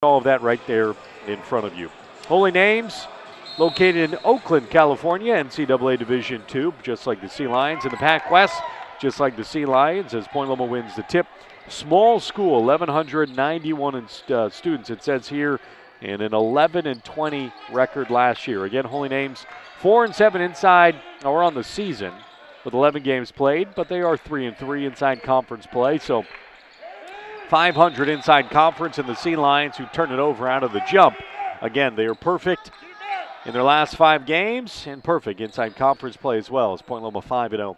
All of that right there in front of you. Holy Names, located in Oakland, California, NCAA Division II, just like the Sea Lions. In the Pac West, just like the Sea Lions, as Point Loma wins the tip. Small school, 1,191 students, it says here, and an 11-20 record last year. Again, Holy Names 4-7 inside or on the season with 11 games played, but they are 3-3 inside conference play. So 500 inside conference, and the Sea Lions, who turn it over out of the jump. Again, they are perfect in their last 5 games and perfect inside conference play as well, as Point Loma 5-0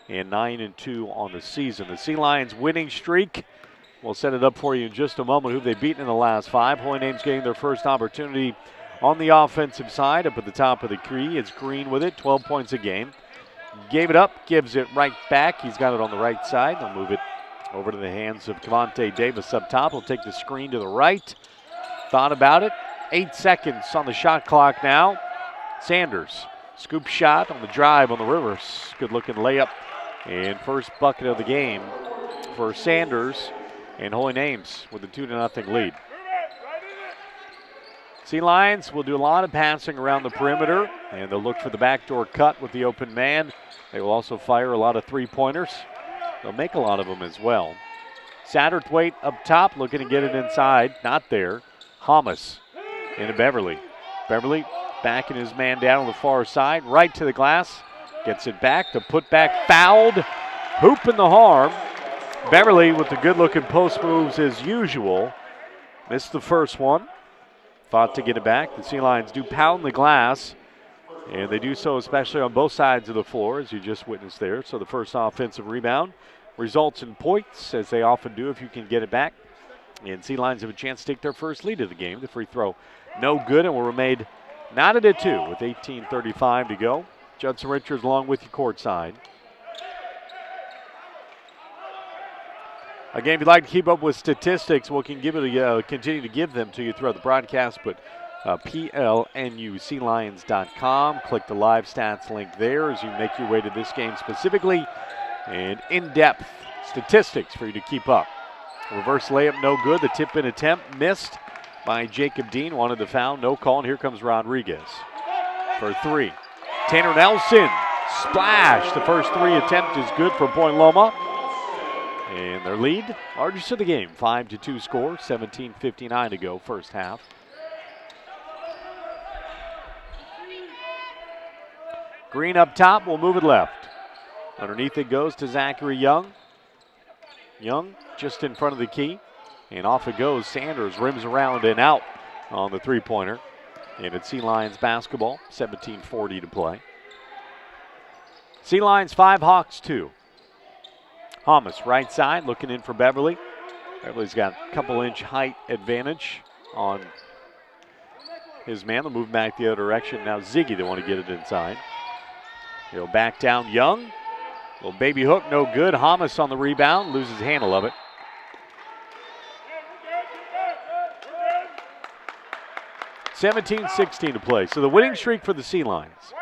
and 9-2 on the season. The Sea Lions winning streak, we'll set it up for you in just a moment, who they've beaten in the last 5. Holy Names getting their first opportunity on the offensive side up at the top of the key. It's Green with it, 12 points a game. Gave it up, gives it right back. He's got it on the right side. They'll move it over to the hands of Cavante Davis up top. He'll take the screen to the right. Thought about it. 8 seconds on the shot clock now. Sanders, scoop shot on the drive on the reverse. Good looking layup. And first bucket of the game for Sanders and Holy Names with a 2-0 lead. Sea Lions will do a lot of passing around the perimeter, and they'll look for the backdoor cut with the open man. They will also fire a lot of three-pointers. They'll make a lot of them as well. Satterthwaite up top, looking to get it inside. Not there. Hamas into Beverly. Beverly backing his man down on the far side, right to the glass. Gets it back. The putback fouled. Hoop in the harm. Beverly with the good-looking post moves as usual. Missed the first one. Fought to get it back. The Sea Lions do pound the glass, and they do so especially on both sides of the floor, as you just witnessed there. So the first offensive rebound results in points, as they often do if you can get it back. And Sea Lions have a chance to take their first lead of the game. The free throw no good, and will remain knotted at 2 with 18:35 to go. Judson Richards along with you courtside. Again, if you'd like to keep up with statistics, we can continue to give them to you throughout the broadcast, but PLNUSealions.com. Click the live stats link there as you make your way to this game specifically, and in-depth statistics for you to keep up. Reverse layup, no good. The tip-in attempt missed by Jacob Dean. Wanted the foul, no call, and here comes Rodriguez for 3. Tanner Nelson, splash. The first 3 attempt is good for Point Loma. And their lead, largest of the game, 5-2 score, 17:59 to go, first half. Green up top, will move it left. Underneath it goes to Zachary Young. Young just in front of the key, and off it goes. Sanders rims around and out on the three-pointer. And it's Sea Lions basketball, 17:40 to play. Sea Lions 5, Hawks 2. Hamas, right side, looking in for Beverly. Beverly's got a couple-inch height advantage on his man. They'll move back the other direction. Now Ziggy, they want to get it inside. He'll back down Young. Little baby hook, no good. Hamas on the rebound, loses handle of it. (17:16 to play. So the winning streak for the Sea Lions,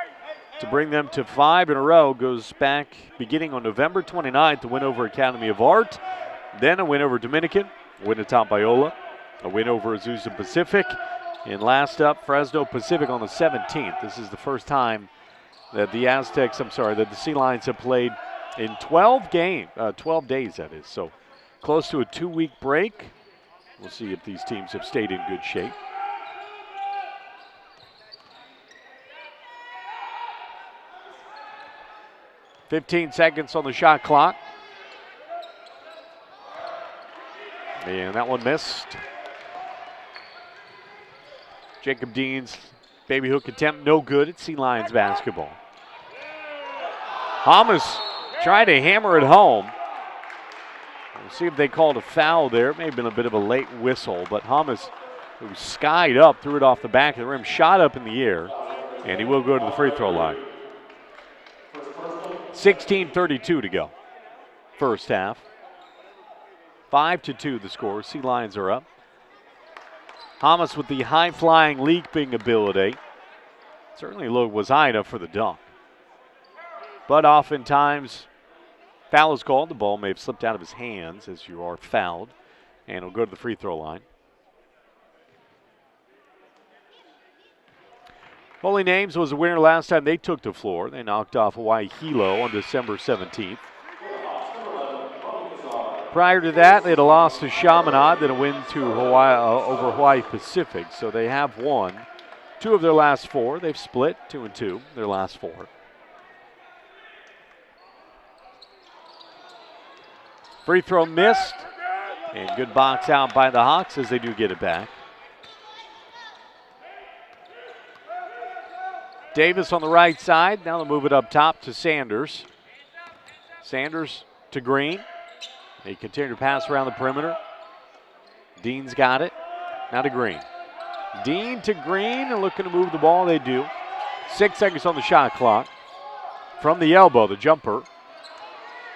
to bring them to 5 in a row, goes back beginning on November 29th, a win over Academy of Art, then a win over Dominican, a win atop Biola, a win over Azusa Pacific, and last up, Fresno Pacific on the 17th. This is the first time that the Sea Lions have played in 12 days, that is. So close to a 2-week break. We'll see if these teams have stayed in good shape. (15 seconds on the shot clock. And that one missed. Jacob Dean's baby hook attempt, no good. It's Sea Lions basketball. Hamas tried to hammer it home. We'll see if they called a foul there. It may have been a bit of a late whistle, but Hamas, who skied up, threw it off the back of the rim, shot up in the air, and he will go to the free throw line. 16:32 to go, first half. 5-2 the score. Sea Lions are up. Hamas with the high-flying, leaping ability. Certainly was high enough for the dunk. But oftentimes, foul is called. The ball may have slipped out of his hands as you are fouled, and he'll go to the free throw line. Holy Names was a winner last time they took the floor. They knocked off Hawaii Hilo on December 17th. Prior to that, they had a loss to Chaminade, then a win to Hawaii over Hawaii Pacific. So they have won 2 of their last 4. They've split 2-2 their last 4. Free throw missed, and good box out by the Hawks as they do get it back. Davis on the right side. Now they'll move it up top to Sanders. Sanders to Green. They continue to pass around the perimeter. Dean's got it. Now to Green. Dean to Green and looking to move the ball. They do. 6 seconds on the shot clock. From the elbow, the jumper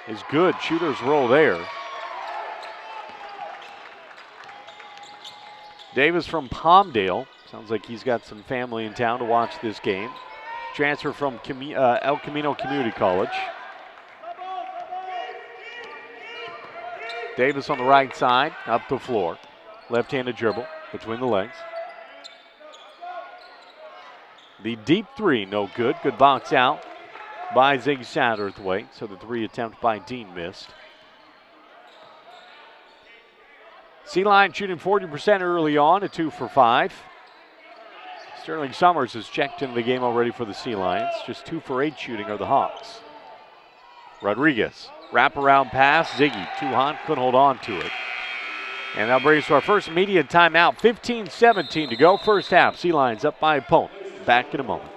is good. Shooter's roll there. Davis from Palmdale. Sounds like he's got some family in town to watch this game. Transfer from El Camino Community College. Davis on the right side, up the floor. Left-handed dribble between the legs. The deep 3, no good. Good box out by Zig Satterthwaite. So the 3 attempt by Dean missed. Sea-Line shooting 40% early on, a 2 for 5. Sterling Summers has checked into the game already for the Sea Lions. Just 2 for 8 shooting are the Hawks. Rodriguez, wraparound pass. Ziggy, too hot, couldn't hold on to it. And that brings us to our first immediate timeout. 15-17 to go, first half. Sea Lions up by a point. Back in a moment.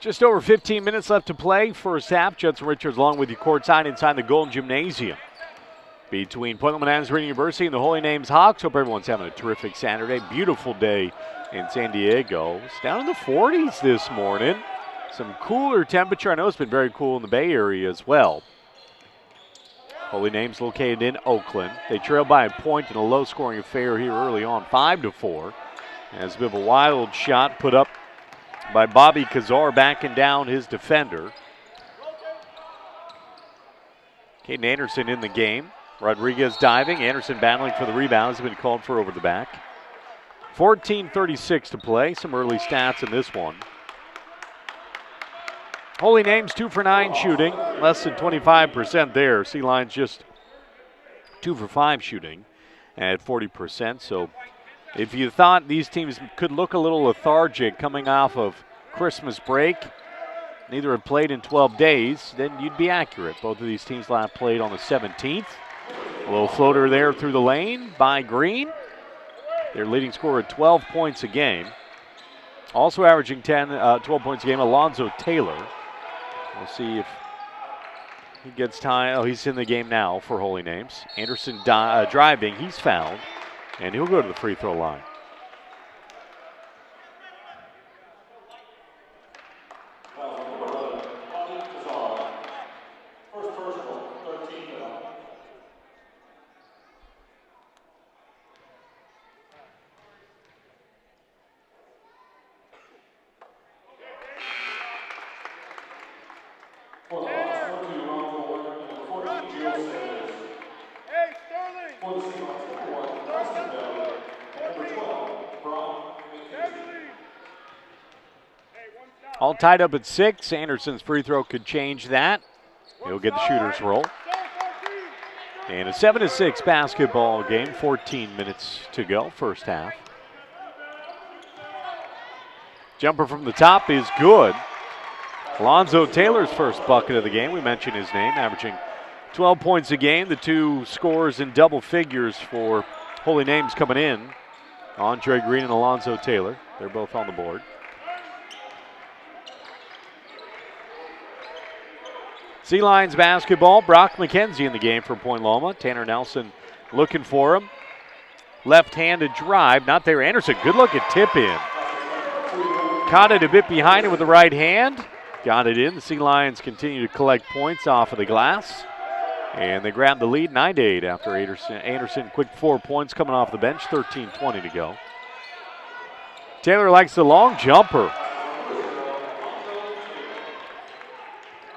Just over 15 minutes left to play. First half, Judson Richards along with you courtside inside the Golden Gymnasium. Between Point Loma Nazarene University and the Holy Names Hawks. Hope everyone's having a terrific Saturday. Beautiful day in San Diego. It's down in the 40s this morning. Some cooler temperature. I know it's been very cool in the Bay Area as well. Holy Names located in Oakland. They trail by a point in a low-scoring affair here early on, 5-4. As a bit of a wild shot put up by Bobby Kazar, backing down his defender. Caden Anderson in the game. Rodriguez diving. Anderson battling for the rebound. Has been called for over the back. 14:36 to play. Some early stats in this one. Holy Names 2 for 9 shooting. Less than 25% there. Sea Lions just 2 for 5 shooting at 40%. So if you thought these teams could look a little lethargic coming off of Christmas break, neither had played in 12 days, then you'd be accurate. Both of these teams last played on the 17th. A little floater there through the lane by Green. Their leading scorer at 12 points a game. Also averaging 12 points a game, Alonzo Taylor. We'll see if he gets time. Oh, he's in the game now for Holy Names. Anderson driving, he's fouled. And he'll go to the free throw line. All tied up at 6. Anderson's free throw could change that. He'll get the shooter's roll. And a 7-6 basketball game, 14 minutes to go, first half. Jumper from the top is good. Alonzo Taylor's first bucket of the game. We mentioned his name, averaging 12 points a game. The two scores in double figures for Holy Names coming in. Andre Green and Alonzo Taylor. They're both on the board. Sea Lions basketball. Brock McKenzie in the game for Point Loma. Tanner Nelson looking for him. Left-handed drive. Not there. Anderson, good looking tip in. Caught it a bit behind it with the right hand. Got it in. The Sea Lions continue to collect points off of the glass. And they grab the lead 9-8 after Anderson. Quick 4 points coming off the bench. 13:20 to go. Taylor likes the long jumper.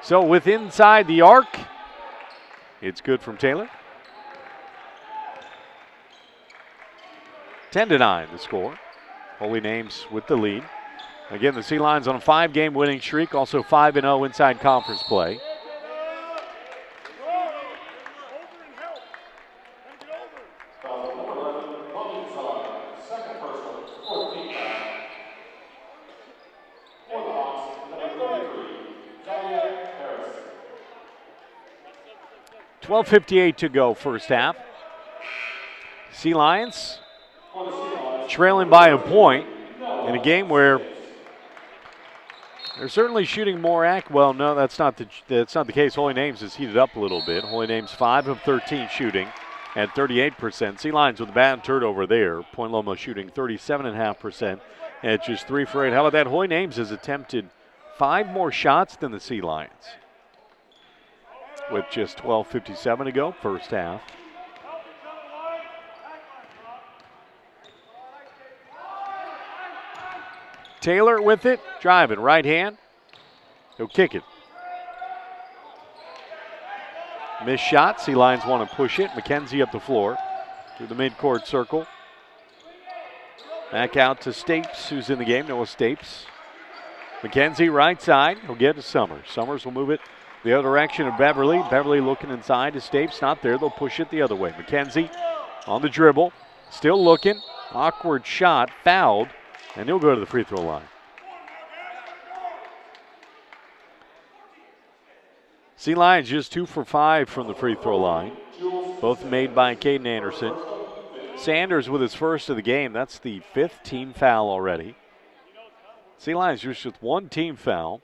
So with inside the arc, it's good from Taylor. 10-9 the score. Holy Names with the lead. Again, the Sea Lions on a 5-game winning streak, also 5-0 inside conference play. .58 to go first half. Sea Lions trailing by a point in a game where they're certainly shooting more well, no, that's not the case. Holy Names has heated up a little bit. Holy Names 5 of 13 shooting at 38%. Sea Lions with a bad turnover there. Point Loma shooting 37.5% at just 3 for 8. How about that? Holy Names has attempted 5 more shots than the Sea Lions, with just 12:57 to go, first half. Taylor with it, driving, right hand. He'll kick it. Missed shot, Sea Lions want to push it. McKenzie up the floor through the midcourt circle. Back out to Stapes, who's in the game, Noah Stapes. McKenzie right side, he'll get to Summers. Summers will move it the other direction of Beverly. Beverly looking inside to Stapes. Not there. They'll push it the other way. McKenzie on the dribble. Still looking. Awkward shot. Fouled. And he'll go to the free throw line. Sea Lions just 2 for 5 from the free throw line. Both made by Caden Anderson. Sanders with his first of the game. That's the 5th team foul already. Sea Lions just with 1 team foul.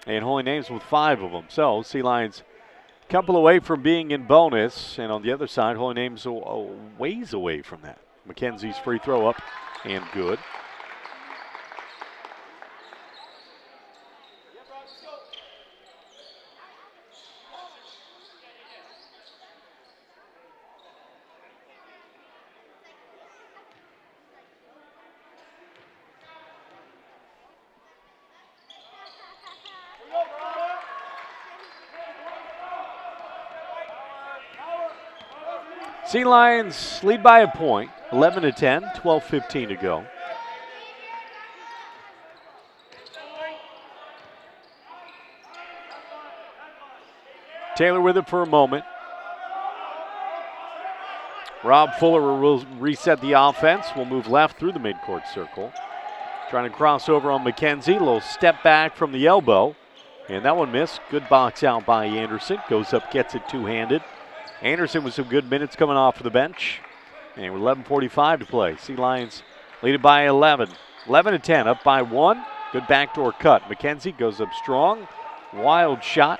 And Holy Names with 5 of them. So, Sea Lions a couple away from being in bonus. And on the other side, Holy Names a ways away from that. McKenzie's free throw up and good. Sea Lions lead by a point, 11-10, 12:15 to go. Taylor with it for a moment. Rob Fuller will reset the offense. We'll move left through the midcourt circle. Trying to cross over on McKenzie. A little step back from the elbow. And that one missed. Good box out by Anderson. Goes up, gets it two-handed. Anderson with some good minutes coming off of the bench. And with 11:45 to play. Sea Lions lead it by 11. 11-10, up by 1. Good backdoor cut. McKenzie goes up strong. Wild shot.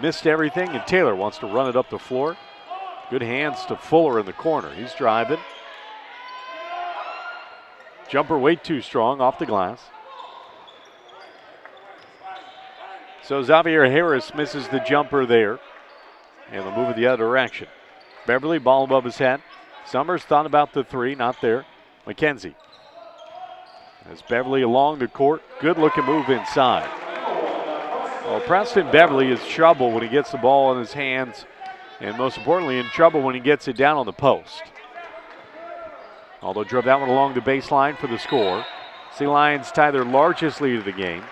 Missed everything, and Taylor wants to run it up the floor. Good hands to Fuller in the corner. He's driving. Jumper way too strong off the glass. So Xavier Harris misses the jumper there. And they'll move it the other direction. Beverly, ball above his head. Summers thought about the 3, not there. McKenzie. As Beverly along the court, good looking move inside. Well, Preston Beverly is trouble when he gets the ball in his hands, and most importantly, in trouble when he gets it down on the post. Although drove that one along the baseline for the score. Sea Lions tie their largest lead of the game,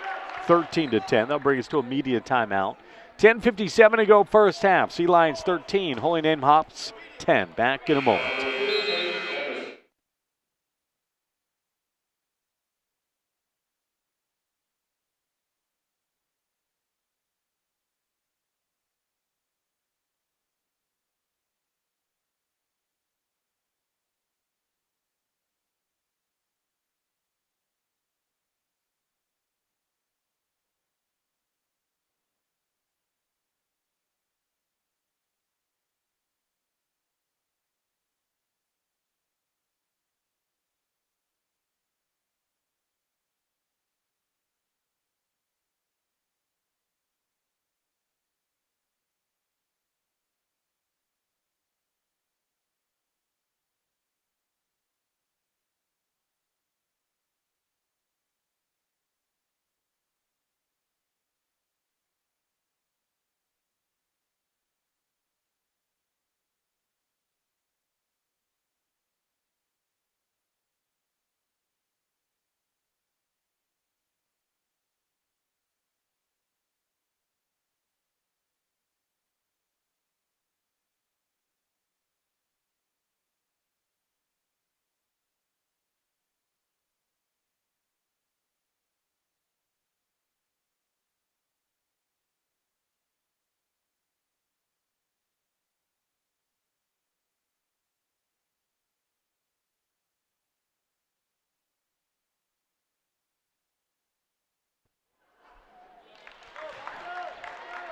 13-10. That'll bring us to a media timeout. 10:57 to go first half. Sea Lions 13, Holy Name Hops 10. Back in a moment.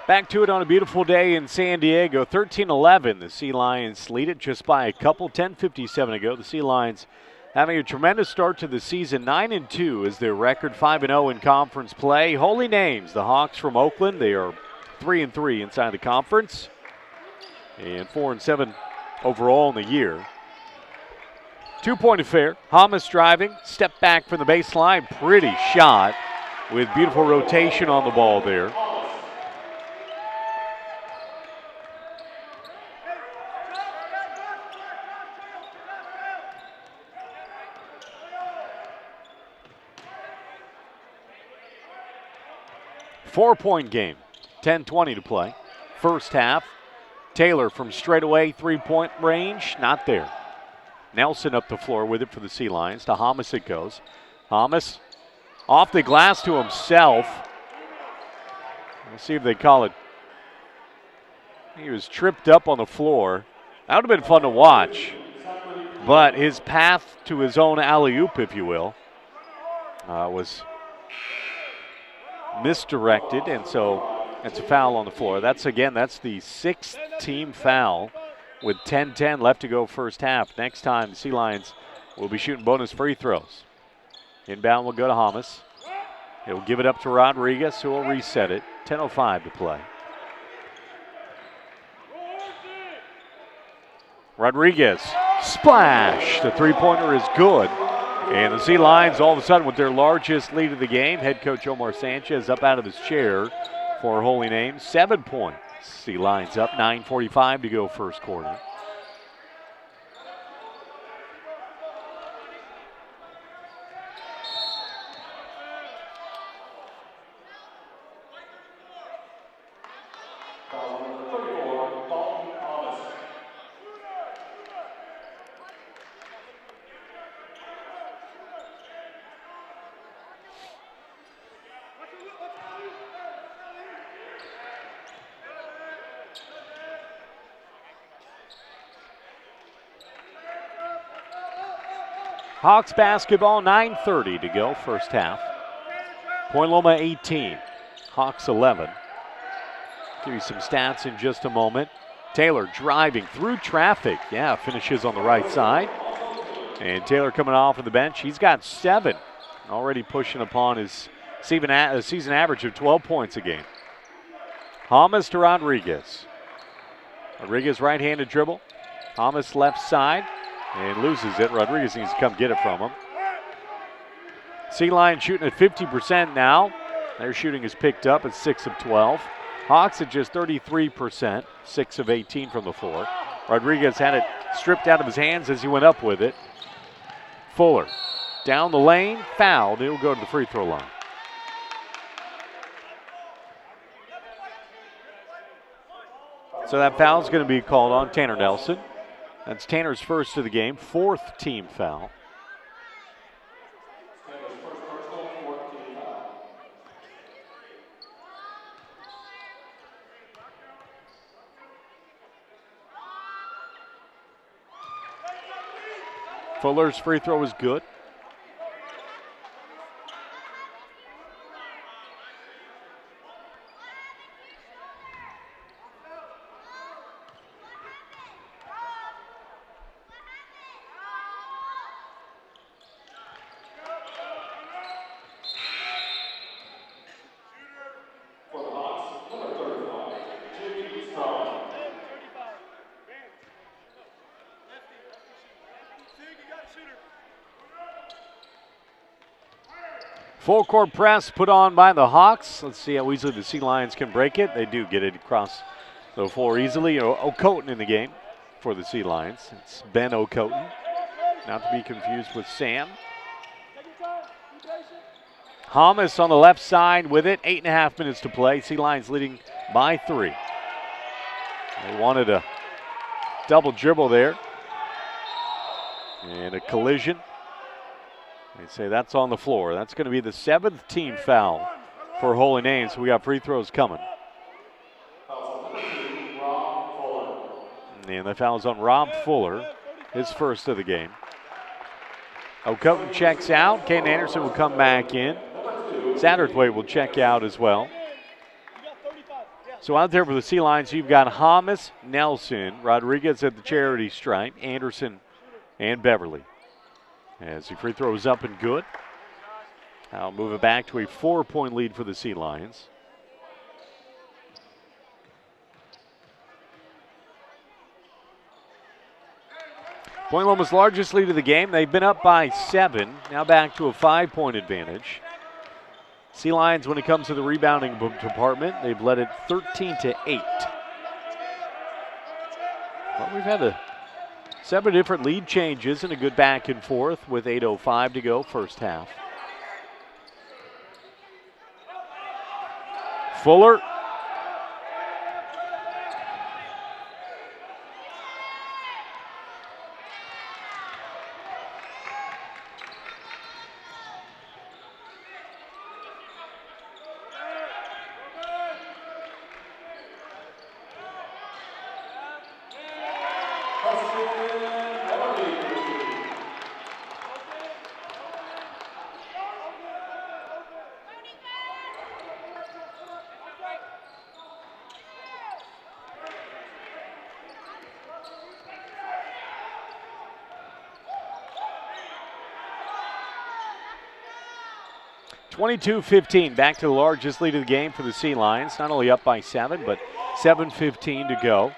Back to it on a beautiful day in San Diego. 13-11. The Sea Lions lead it just by a couple. 10:57 to go. The Sea Lions having a tremendous start to the season. 9-2 is their record. 5-0 in conference play. Holy names, the Hawks from Oakland. They are 3-3 inside the conference. And 4-7 overall in the year. 2-point affair. Hamas driving. Step back from the baseline. Pretty shot with beautiful rotation on the ball there. Four-point game, 10:20 to play. First half, Taylor from straightaway three-point range, not there. Nelson up the floor with it for the Sea Lions. To Hamas it goes. Hamas off the glass to himself. We'll see if they call it. He was tripped up on the floor. That would have been fun to watch. But his path to his own alley-oop, if you will, was misdirected, and so it's a foul on the floor. That's the sixth team foul with 10:10 left to go first half. Next time, the Sea Lions will be shooting bonus free throws. Inbound will go to Hamas. He'll give it up to Rodriguez, who will reset it. 10:05 to play. Rodriguez, splash. The three-pointer is good. And the Sea Lions, all of a sudden, with their largest lead of the game, head coach Omar Sanchez up out of his chair for Holy Name. 7 points. Sea Lions up, 9:45 to go first quarter. Hawks basketball, 9:30 to go, first half. Point Loma 18, Hawks 11. Give you some stats in just a moment. Taylor driving through traffic. Yeah, finishes on the right side. And Taylor coming off of the bench. He's got 7, already pushing upon his season average of 12 points a game. Hamas to Rodriguez. Rodriguez right-handed dribble. Hamas left side. And loses it. Rodriguez needs to come get it from him. Sea Lions shooting at 50% now. Their shooting is picked up at 6 of 12. Hawks at just 33%, 6 of 18 from the floor. Rodriguez had it stripped out of his hands as he went up with it. Fuller down the lane, fouled. He'll go to the free throw line. So that foul is going to be called on Tanner Nelson. That's Tanner's first of the game, fourth team foul. Fuller's free throw is good. Full court press put on by the Hawks. Let's see how easily the Sea Lions can break it. They do get it across the floor easily. Okoten in the game for the Sea Lions. It's Ben Okoten, not to be confused with Sam. Hamas on the left side with it. 8.5 minutes to play. Sea Lions leading by 3. They wanted a double dribble there. And a collision. They say that's on the floor. That's going to be the 7th team foul for Holy Names. We got free throws coming. And the foul is on Rob Fuller, his first of the game. Okoten checks out. Caden Anderson will come back in. Satterthwaite will check out as well. So out there for the Sea Lions, you've got Hamas, Nelson, Rodriguez at the charity stripe, Anderson, and Beverly. As the free throw is up and good. I'll move it back to a 4-point lead for the Sea Lions. Point Loma's largest lead of the game. They've been up by 7. Now back to a 5-point advantage. Sea Lions, when it comes to the rebounding department, they've led it 13-8. Well, we've had 7 different lead changes and a good back and forth with 8:05 to go, first half. Fuller. (22-15), back to the largest lead of the game for the Sea Lions. Not only up by 7, but 7:15 to go.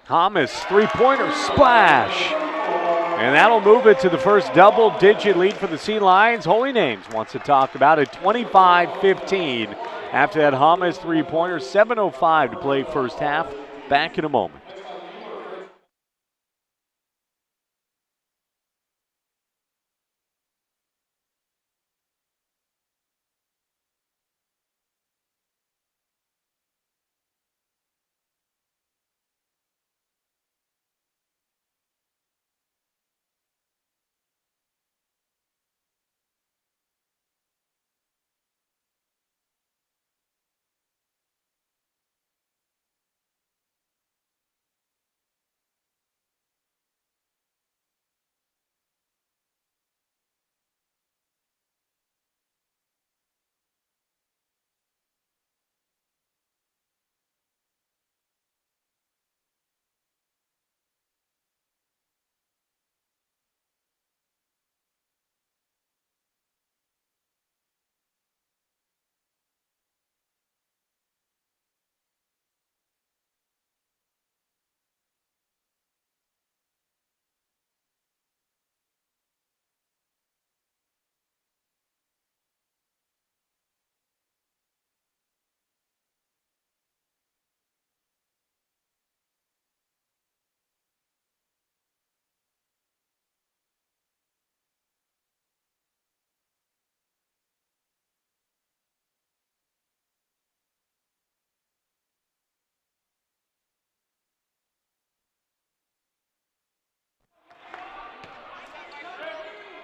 Hamas, three-pointer, splash. And that'll move it to the first double-digit lead for the Sea Lions. Holy Names wants to talk about it, 25-15. After that Hamas three-pointer, 7:05 to play first half. Back in a moment.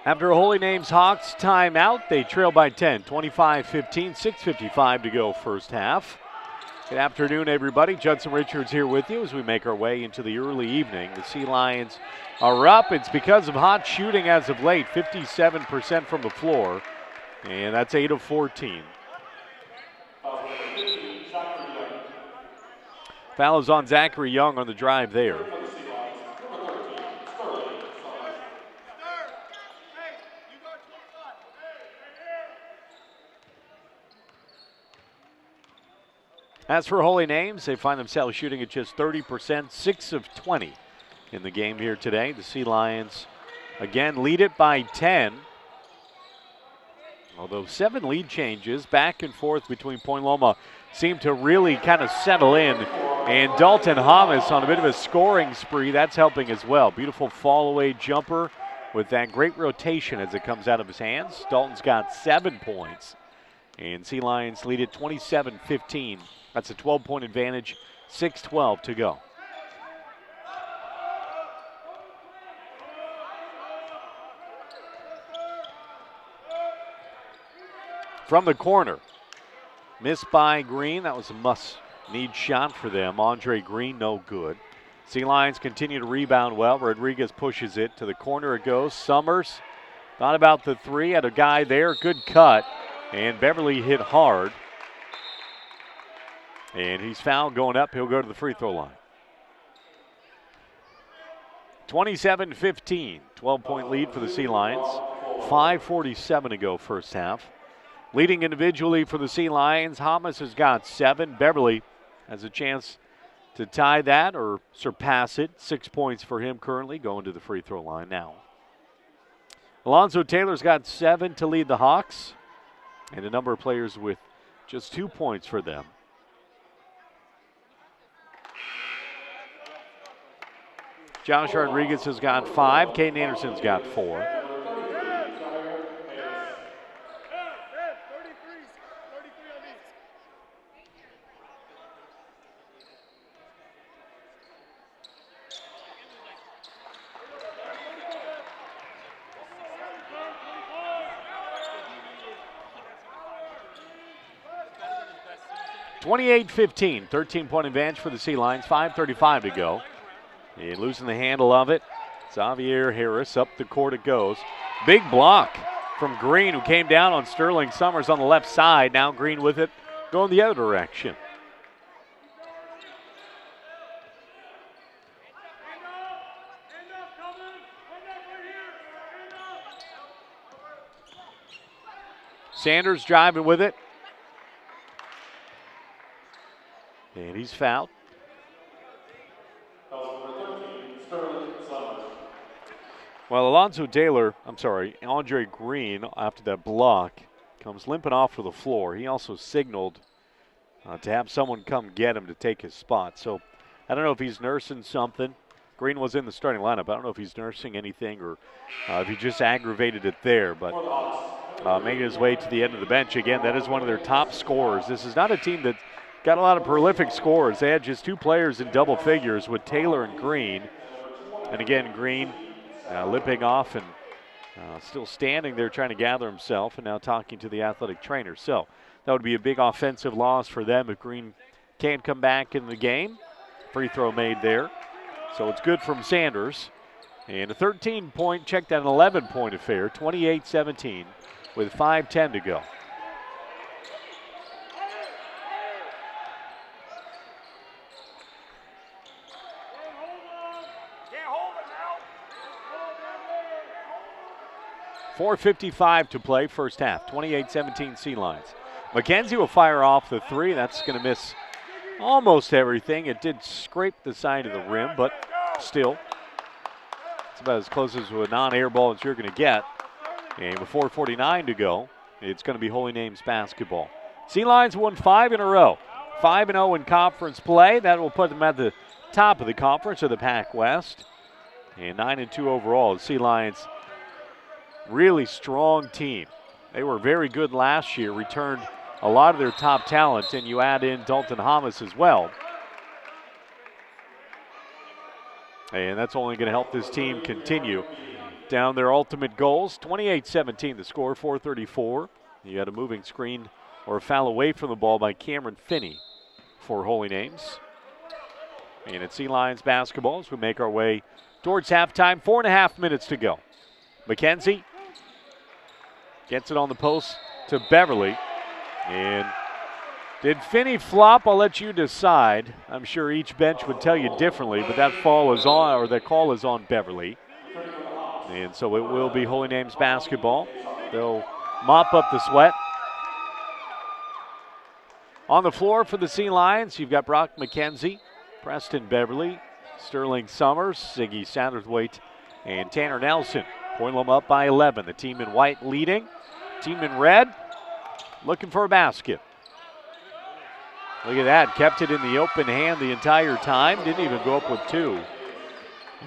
After a Holy Names Hawks timeout, they trail by 10, 25-15, 6:55 to go first half. Good afternoon, everybody. Judson Richards here with you as we make our way into the early evening. The Sea Lions are up. It's because of hot shooting as of late, 57% from the floor, and that's 8 of 14. Foul is on Zachary Young on the drive there. As for Holy Names, they find themselves shooting at just 30%, 6 of 20 in the game here today. The Sea Lions, again, lead it by 10. Although 7 lead changes back and forth between Point Loma seem to really kind of settle in. And Dalton Hamas on a bit of a scoring spree. That's helping as well. Beautiful fall-away jumper with that great rotation as it comes out of his hands. Dalton's got 7 points. And Sea Lions lead it 27-15. That's a 12-point advantage, 6:12 to go. From the corner, missed by Green. That was a must-need shot for them. Andre Green, no good. Sea Lions continue to rebound well. Rodriguez pushes it to the corner. It goes. Summers thought about the three, had a guy there. Good cut. And Beverly hit hard. And he's fouled going up. He'll go to the free throw line. 27-15, 12-point lead for the Sea Lions. 5:47 to go first half. Leading individually for the Sea Lions, Hamas has got 7. Beverly has a chance to tie that or surpass it. 6 points for him currently, going to the free throw line now. Alonzo Taylor's got 7 to lead the Hawks, and a number of players with just 2 points for them. Josh Rodriguez has got 5. Caden Anderson's got 4. (28-15), 13-point advantage for the Sea Lions. 5:35 to go. And losing the handle of it, Xavier Harris. Up the court it goes. Big block from Green, who came down on Sterling Summers on the left side. Now Green with it, going the other direction. Sanders driving with it. And he's fouled. Well, Andre Green, after that block, comes limping off to the floor. He also signaled to have someone come get him to take his spot. So I don't know if he's nursing something. Green was in the starting lineup. I don't know if he's nursing anything or if he just aggravated it there. But making his way to the end of the bench. Again, that is one of their top scorers. This is not a team that got a lot of prolific scores. They had just 2 players in double figures with Taylor and Green. And again, Green limping off and still standing there trying to gather himself and now talking to the athletic trainer. So that would be a big offensive loss for them if Green can't come back in the game. Free throw made there. So it's good from Sanders. And a 13-point, check that, an 11-point affair, 28-17 with 5:10 to go. .455 to play first half, 28-17 Sea Lions. McKenzie will fire off the 3. That's going to miss almost everything. It did scrape the side of the rim, but still, it's about as close as a non-air ball as you're going to get. And with 4:49 to go, it's going to be Holy Names basketball. Sea Lions won 5 in a row, 5-0 in conference play. That will put them at the top of the conference of the Pac West, and 9-2 overall. The Sea Lions, really strong team. They were very good last year, returned a lot of their top talent, and you add in Dalton Hamas as well. And that's only going to help this team continue down their ultimate goals. 28-17 the score, 4:34. You had a moving screen or a foul away from the ball by Cameron Finney for Holy Names. And it's Sea Lions basketball as we make our way towards halftime. 4.5 minutes to go. McKenzie gets it on the post to Beverly. And did Finney flop? I'll let you decide. I'm sure each bench would tell you differently, but that call is on Beverly. And so it will be Holy Names basketball. They'll mop up the sweat. On the floor for the Sea Lions, you've got Brock McKenzie, Preston Beverly, Sterling Summers, Ziggy Satterthwaite, and Tanner Nelson. Point Loma up by 11. The team in white leading. Team in red looking for a basket. Look at that. Kept it in the open hand the entire time. Didn't even go up with two.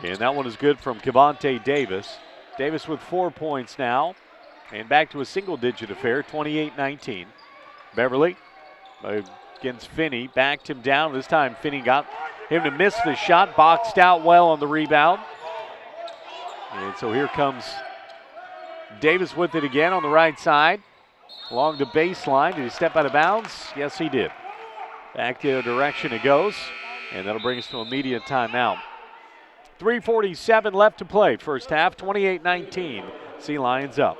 And that one is good from Cavante Davis. Davis with 4 points now. And back to a single-digit affair, 28-19. Beverly against Finney, backed him down. This time Finney got him to miss the shot, boxed out well on the rebound. And so here comes Davis with it again on the right side. Along the baseline, did he step out of bounds? Yes, he did. Back the direction it goes, and that'll bring us to a immediate timeout. 3:47 left to play, first half, 28-19. Sea Lions up.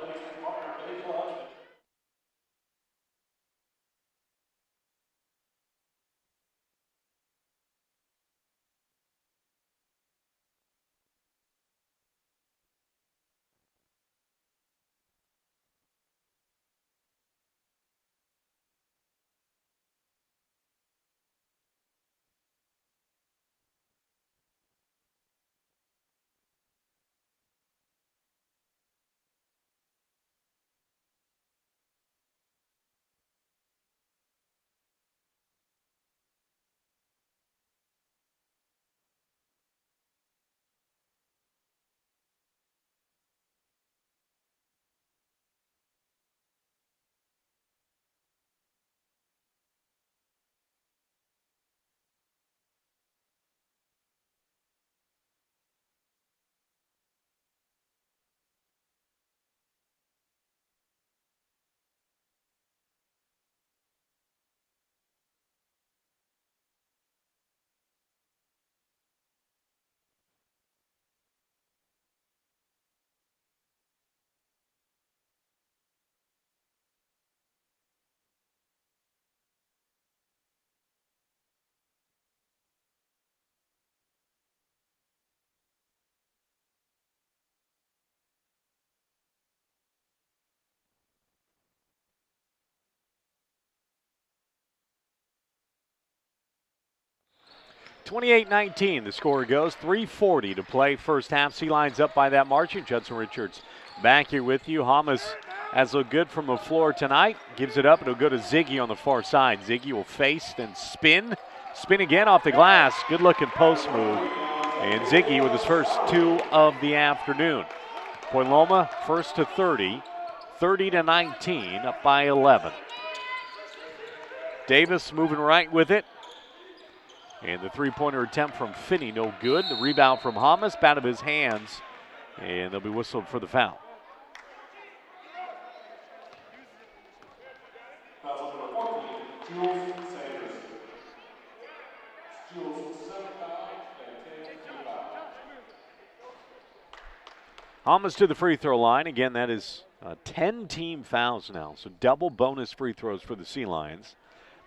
(28-19) the score goes. 3:40 to play first half. Sea Lions up by that margin. Judson Richards back here with you. Hamas has looked good from the floor tonight. Gives it up. It'll go to Ziggy on the far side. Ziggy will face, then spin. Spin again off the glass. Good looking post move. And Ziggy with his first two of the afternoon. Point Loma first to 30. 30-19, up by 11. Davis moving right with it. And the three-pointer attempt from Finney, no good. The rebound from Hamas, out of his hands. And they'll be whistled for the foul. Hamas to the free throw line. Again, that is 10 team fouls now. So double bonus free throws for the Sea Lions.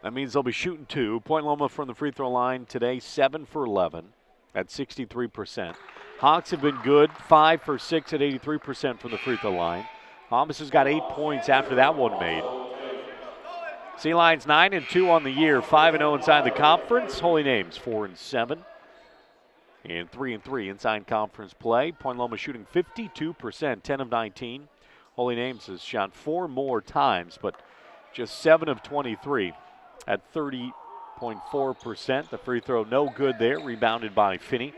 That means they'll be shooting two. Point Loma from the free throw line today, 7 for 11 at 63%. Hawks have been good, 5 for 6 at 83% from the free throw line. Hamas has got 8 points after that one made. Sea Lions 9-2 on the year, 5-0 inside the conference. Holy Names 4-7 and 3-3 inside conference play. Point Loma shooting 52%, 10 of 19. Holy Names has shot 4 more times, but just 7 of 23. At 30.4%. The free throw no good there, rebounded by Finney.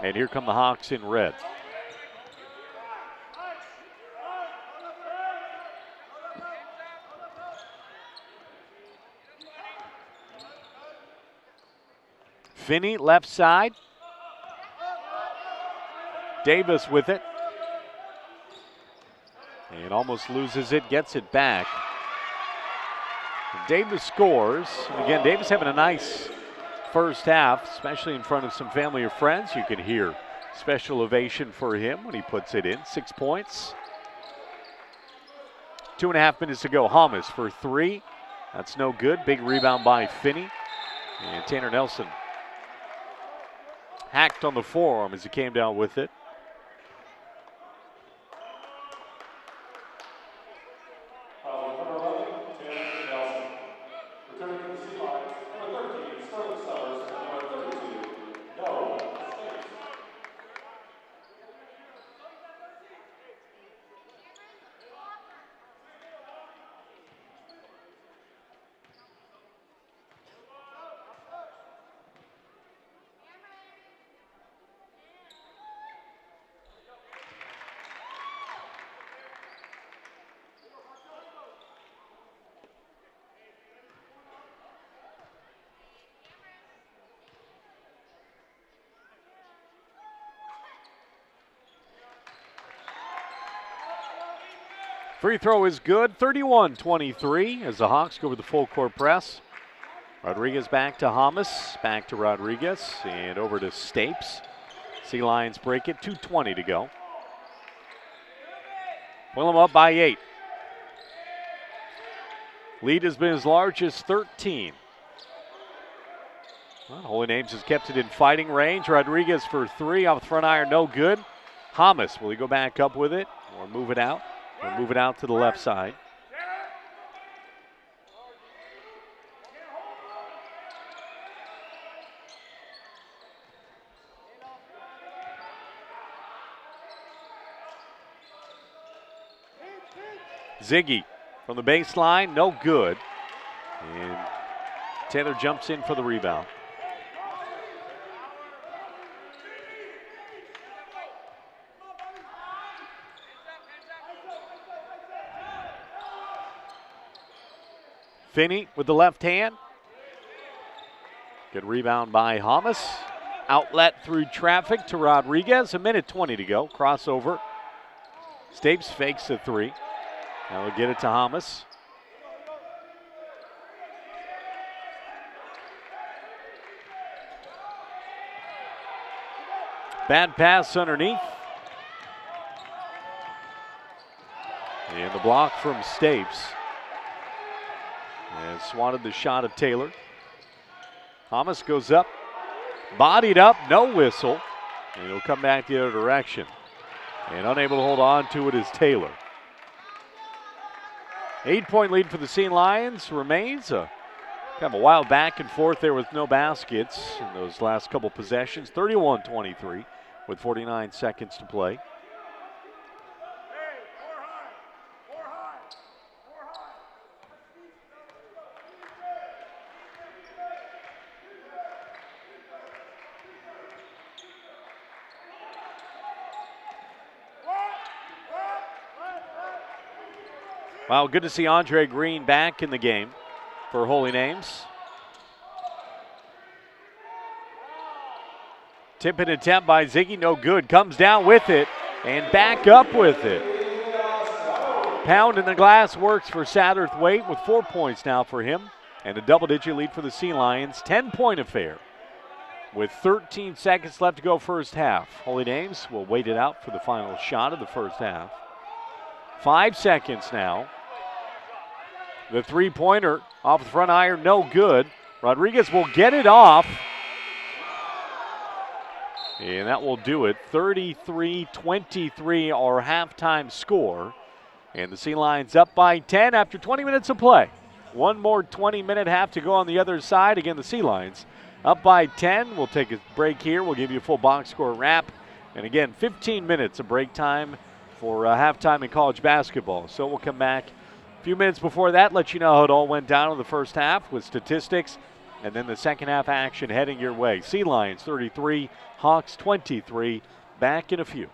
And here come the Hawks in red. Finney left side. Davis with it. And almost loses it, gets it back. And Davis scores. And again, Davis having a nice first half, especially in front of some family or friends. You can hear special ovation for him when he puts it in. 6 points. 2.5 minutes to go. Hamas for 3. That's no good. Big rebound by Finney. And Tanner Nelson hacked on the forearm as he came down with it. Free throw is good, 31-23 as the Hawks go with the full court press. Rodriguez back to Hamas, back to Rodriguez, and over to Stapes. Sea Lions break it, 2:20 to go. Loma up by 8. Lead has been as large as 13. Well, Holy Names has kept it in fighting range. Rodriguez for 3 off the front iron, no good. Hamas, will he go back up with it or move it out? Or move it out to the left side. Ziggy from the baseline, no good. And Taylor jumps in for the rebound. Finney with the left hand. Good rebound by Hamas. Outlet through traffic to Rodriguez. 1:20 to go. Crossover. Stapes fakes the 3. Now we'll get it to Hamas. Bad pass underneath. And the block from Stapes. And swatted the shot of Taylor. Hamas goes up, bodied up, no whistle. And he'll come back the other direction. And unable to hold on to it is Taylor. 8-point lead for the Sea Lions remains. Kind of a wild back and forth there with no baskets in those last couple possessions. 31-23 with 49 seconds to play. Wow, good to see Andre Green back in the game for Holy Names. Tip and attempt by Ziggy, no good. Comes down with it and back up with it. Pound in the glass works for Satterthwaite with 4 points now for him. And a double-digit lead for the Sea Lions. 10-point affair with 13 seconds left to go first half. Holy Names will wait it out for the final shot of the first half. 5 seconds now. The three-pointer off the front iron, no good. Rodriguez will get it off. And that will do it. 33-23 our halftime score. And the Sea Lions up by 10 after 20 minutes of play. One more 20-minute half to go on the other side. Again, the Sea Lions up by 10. We'll take a break here. We'll give you a full box score wrap. And again, 15 minutes of break time for halftime in college basketball. So we'll come back a few minutes before that, let you know how it all went down in the first half with statistics, and then the second half action heading your way. Sea Lions 33, Hawks 23. Back in a few.